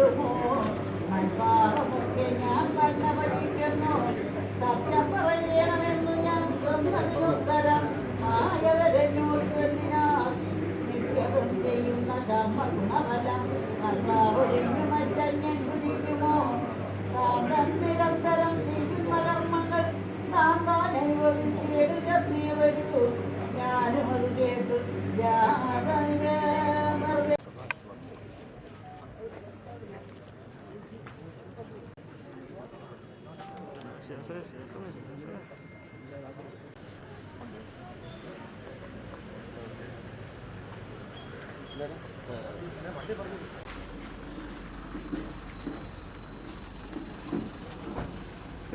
കൂടുമോ മൺപാറമൊക്കെ ഞാൻ തന്നെ ഭരിക്കുന്നു സത്യം പറയണമെന്നു ഞാൻ സ്വന്തം മായവരഞ്ഞോർക്കെന്തിനാ നിത്യവും ചെയ്യുന്ന കർമ്മഗുണഫലം കർത്താവൊഴിഞ്ഞു മറ്റന്യൻ കുതിക്കുമോ താൻ നിരന്തരം ചെയ്യുന്ന കർമ്മങ്ങൾ താൻ അനുഭവിച്ചിടുകന്നേ വരൂ ഞാനും അത് കേട്ടു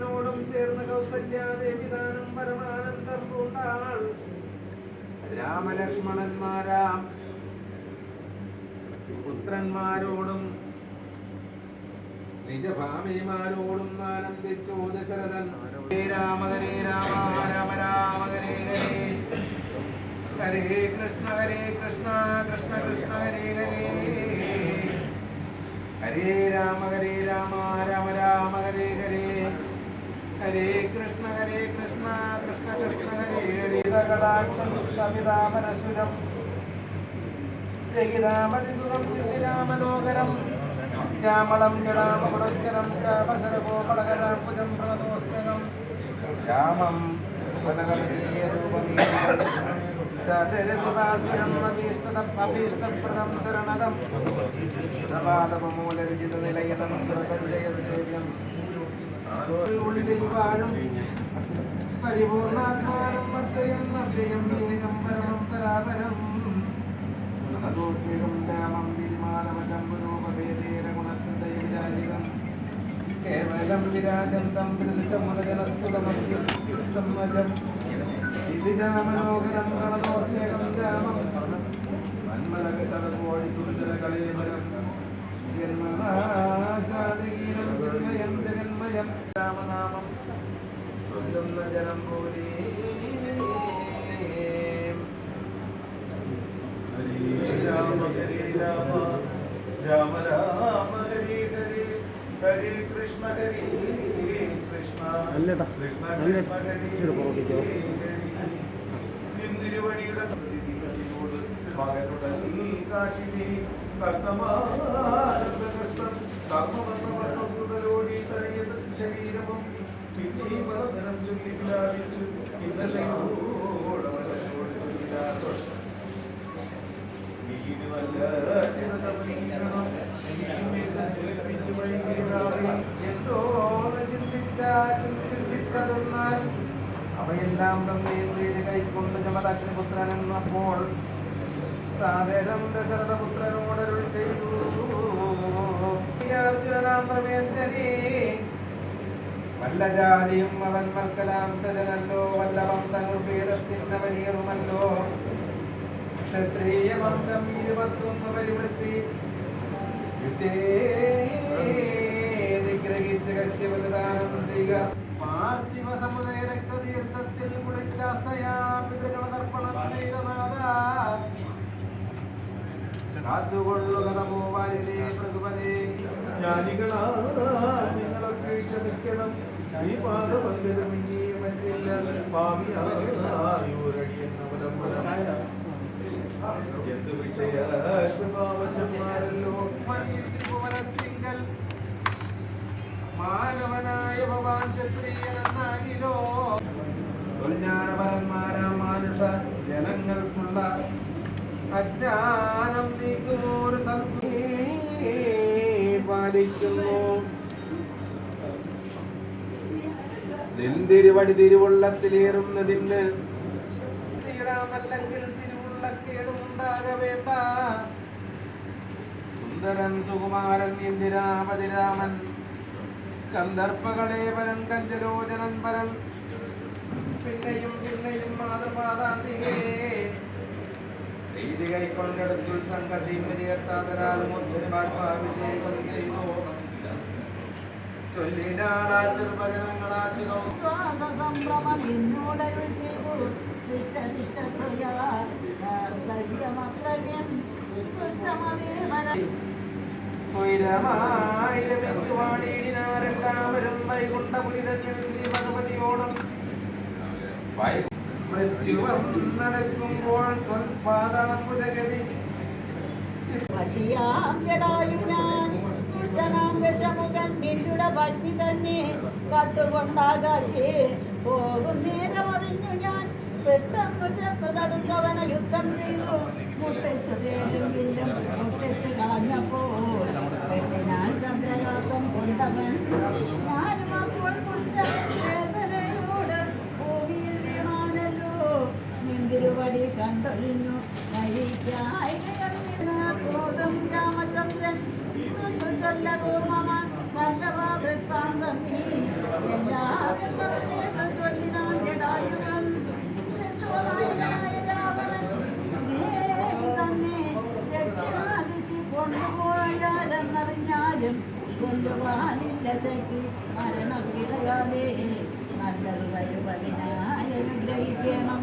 ോടും ചേർന്ന കൗസല്യാദേവിദാനം പരമാനന്ദം പൂണ്ടാൾ രാമലക്ഷ്മണന്മാരാം പുത്രന്മാരോടും നിജഭാമിനിമാരോടും ആനന്ദിച്ചു ദശരഥൻ രാമ ഹരേ രാമ രാമ രാമ ഹരേ ഹരേ ഹരേ കൃഷ്ണ കൃഷ്ണ കൃഷ്ണ ഹരേ ഹരേ ഹരേ രാമ രാമ രാമ ഹരേ ഹരേ ഹരേ കൃഷ്ണ കൃഷ്ണ കൃഷ്ണ ഹരേ ഹരേ കടാക്ഷം ശമിതാപരസുരം രഹിതാമതിസുതം നിത്യരാമലോകരം ശ്യാമളം ജടാമകുടച്ചരം ചാപസരഗോപളകരാംബുജം പ്രണതോസ്തകം രാമം വനകമനീയരൂപം സദരതിവാസുരം അഭീഷ്ടപ്രദം ശരണദം പ്രഭാതമൂലരചിത നിലയനം സുരസഞ്ജയസേവ്യം ഉള്ളിൽ വാഴും പരിപൂർണാത്മാനം അദ്വയം അവ്യയം ഏകം പരമം പരാപരം അതോസ്മികം രാമം വിരിമാനവശംഭുരൂപഭേദേന ഗുണസ്ഥിതയ വിരാജികം കേവലം വിരാജന്തം ധൃതസമുദജനസ്തുതമഭ്യുത്തമജം ഇതിജാമനോഹരം പ്രണതോസ്മേകം രാമം മന്മലകസർവോഴി സുന്ദരകളേവരം ജന്മനാശാദിഗീരം ജന്മയം ജഗന്മയം രാമനാമം ചൊല്ലുന്ന ജനം പോലെ രാമ ഹരേ രാമ രാമ രാമ ഹരേ ഹരേ ഹരേ കൃഷ്ണ കൃഷ്ണ കൃഷ്ണ നിന്തിരുവഴിയുടെ കാശിനി കർത്തമാനന്ദകൃഷ്ണം കർമ്മവണ്ണോടി തടയത് ശരീരവും പിന്നീപനം ചൊല്ലി വിലാപിച്ചു എന്തോന്ന് ചിന്തിച്ചതെന്നാൽ അവയെല്ലാം തന്നെ പ്രീതി കൈക്കൊണ്ട് ജമദഗ്നിപുത്രനെന്നപ്പോൾ സാദരം ദശരഥപുത്രനോടരുൾ ചെയ്തു അർജുനനാം പ്രമേന്ദ്രനേ വല്ല ജാതിയും അവൻ മൽക്കലാം സജനല്ലോ വല്ലഭം തനുർഭേദത്തിനവനീറുമല്ലോ ക്ഷത്രിയ വംശം 21 പരിവൃത്തി നിഗ്രഹിച്ച് കശ്യപദാനം ചെയ്യുക പാർത്ഥിവ സമുദയ രക്തതീർത്ഥത്തിൽ കുളിച്ചാസ്തയാം പിതൃഗണതർപ്പണം ചെയ്ത നാഥ കാത്തുകൊള്ളുക നമോ വാരിതേ പ്രഭുപദേ ജ്ഞാനികളാ നിങ്ങളൊക്കെ ക്ഷമിക്കണം ഈ പാദപങ്കജമിഞ്ഞേ മറ്റില്ല ഭാവിയായൂരടിയെന്നവരമ്പലമായ ത്രിഭുവനത്തിങ്കൽ മാനവനായ ഭവാൻ ക്ഷത്രിയനെന്നാകിലോ ജ്ഞാനപരന്മാരാം മാനുഷ ജനങ്ങൾക്കുള്ള അജ്ഞാനം നീക്കുമോര് പാലിക്കുന്നു നിന്തിരുവടി തിരുവുള്ളത്തിലേറുന്നതിന് ചെയ്യണമെങ്കിൽ തിരുവുള്ളക്കേടുണ്ടാക വേണ്ട സുന്ദരൻ സുകുമാരൻ ഇന്ദിരാപതിരാമൻ കന്ദർപ്പകളെ പരൻ കഞ്ചലോചനൻ പരൻ പിന്നെയും പിന്നെയും മാതൃപാതാന്തികേ രീതി കൈക്കൊണ്ടെടുത്തുൽ സംഘസീമ ചേർത്താതരാലും അഭിഷേകം ചെയ്തു ശ്വാസസംഭ്രമം എന്നോടരുൾ ചെയ്തു സ്വൈരമായി രമിച്ചു വാടിയിടിനാരെല്ലാവരും വൈകുണ്ഠപുരിതന്നിൽ ശ്രീ ഭഗവതിയോടും മൃത്യുവം നടക്കുമ്പോൾ ത്വൽപാദാംബുജഗതി പക്ഷിയാം ജടായും ഞാൻ ദുഷ്ടനാന്തശമുഖൻ നിന്നുടെ ഭക്തി തന്നെ കട്ടുകൊണ്ടാകാശേ പോകും നേരമറിഞ്ഞു ഞാൻ പെട്ടെന്ന് ചെന്ന് തടുത്തവന യുദ്ധം ചെയ്തു മുട്ടിച്ചു തേലും പിന്നും മുട്ടിച്ചു കളഞ്ഞപ്പോൾ ഞാൻ ചന്ദ്രകാസം കൊണ്ടവൻ ഞാനും അപ്പോൾ വേദനയോട് ഭൂമിയിൽ വീണാനല്ലോ നിന്തിരുവടി കണ്ടൊഴിഞ്ഞു നരിക്കായി തോതും രാമചന്ദ്രൻ ചൊല്ലവോ മമ വല്ലഭ വൃത്താന്തം നീ എല്ലാവരും ചൊല്ലിനാൻ ജടായുവൻ രക്ഷോനായകനായ രാവണൻ ദേവി തന്നെ ദക്ഷിണാദിശി കൊണ്ടുപോയാലെന്നറിഞ്ഞാലും ചൊല്ലുവാനില്ല ശക്തി മരണപീഠയാലേ നല്ലത് വരുവതിനായ വിഗ്രഹിക്കണം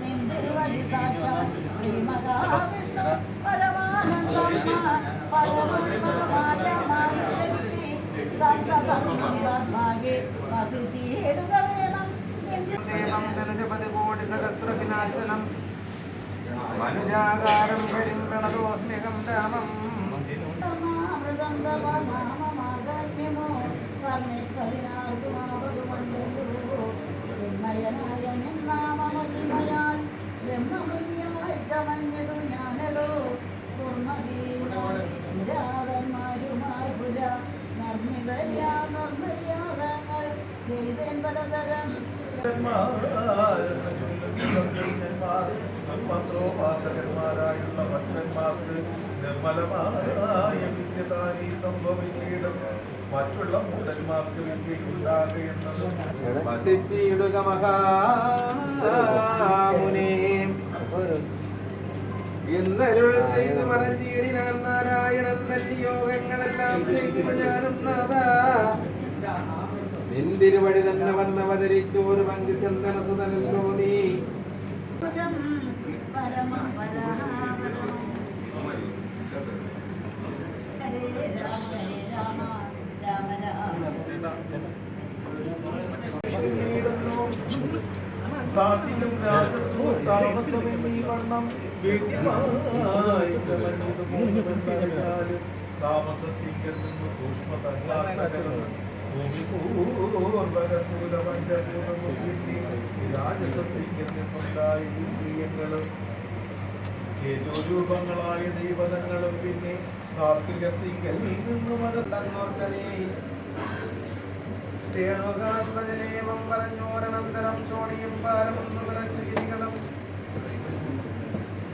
നിന്തിരുവടി സാക്ഷാൽ ശ്രീ മഹാവിഷ്ണു പരമാനന്ദം പരമമായ മാനുഷി സന്തതം ഭാഗ്യെ വസിച്ചിടുക വേണം ദേവം ധനുജപതി കോടി സഹസ്ര വിനാശനം മനുജാകാരം ഹരിം പ്രണതോസ്മ്യഹം രാമം നാമമാകാത്മ്യമോ ചിന്മയനായ നിന്നാമമഹിമയാൽ ബ്രഹ്മമുനിയായി ചമഞ്ഞതു ഞാനടോ പൂർണ്ണതീരാതന്മാരുമായി പുര നിർമ്മിതങ്ങൾ ചെയ്തേൻ പലതരം മന്ത്രോപാസകന്മാരായുള്ള ഭക്തന്മാർക്ക് നിർമ്മലമായ വിദ്യതാനി സംഭവിച്ചിടും മറ്റുള്ള മൂടന്മാർക്ക് വിദ്യയുണ്ടാകുന്നതും വസിച്ചിടുക മഹാമുനേ എന്നരുൾ ചെയ്ത് മറഞ്ഞിടിനാൻ നാരായണൻ തന്നെ യോഗങ്ങളെല്ലാം ചെയ്തത് ഞാനും നാദാ നിന്തിരുവടി തന്നെ വന്നവതരിച്ചു ഒരു പങ്ക് ചന്ദനസുതനല്ലോ നീ പരമം പരാവരം ഹരേ രാമ ഹരേ രാമ രാമ രാമ സാധിക്കും രാജസൂതാമസമെന്നീ വണ്ണം വേദ്യമായി ചമഞ്ഞതും താമസത്തിങ്കിൽ നിന്ന് സൂക്ഷ്മ തങ്ങളാക്കരുത് രാജസത്തിങ്കൽ നിന്നുണ്ടായ രൂപങ്ങളായ ദൈവതങ്ങളും പിന്നെ കാർത്തികത്തിങ്കൽ നിന്നും രേണുകാത്മജനേവം പറഞ്ഞോരനന്തരം ചോണിയും പാരമൊന്നു വിറച്ചു ഗിരികളും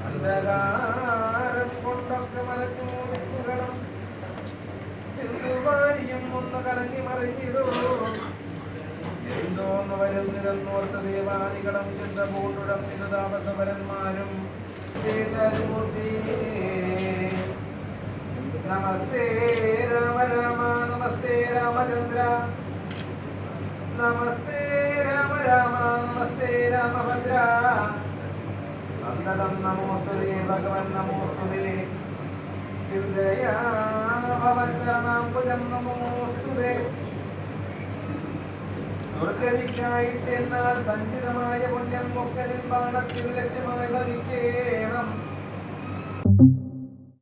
അന്ധകാരം കൊണ്ടൊക്കെ മറഞ്ഞു ദിക്കുകളും സിന്ധുവാരിയും ഒന്ന് കലങ്ങി മറിഞ്ഞിതോ എന്തോന്ന് വരുന്നിതെന്നോർത്ത ദേവാദികളും ചിന്ത പൂണ്ടുടം ഇത് താമസപരന്മാരും നമസ്തേ രാമ രാമ നമസ്തേ രാമചന്ദ്ര നമസ്തേ രാമ രാമ നമസ്തേ രാമഭദ്ര സന്തതം നമോസ്തുതേ ഭഗവൻ നമോസ്തുതേ ചിന്തയാ ഭവച്ചരണാംബുജം നമോസ്തുതേ സ്വർഗതിക്കായിട്ട് എന്നാൽ സഞ്ചിതമായ പുണ്യം മുക്കതിൻ ബാണത്തിൽ ലക്ഷ്യമായി ഭവിക്കേണം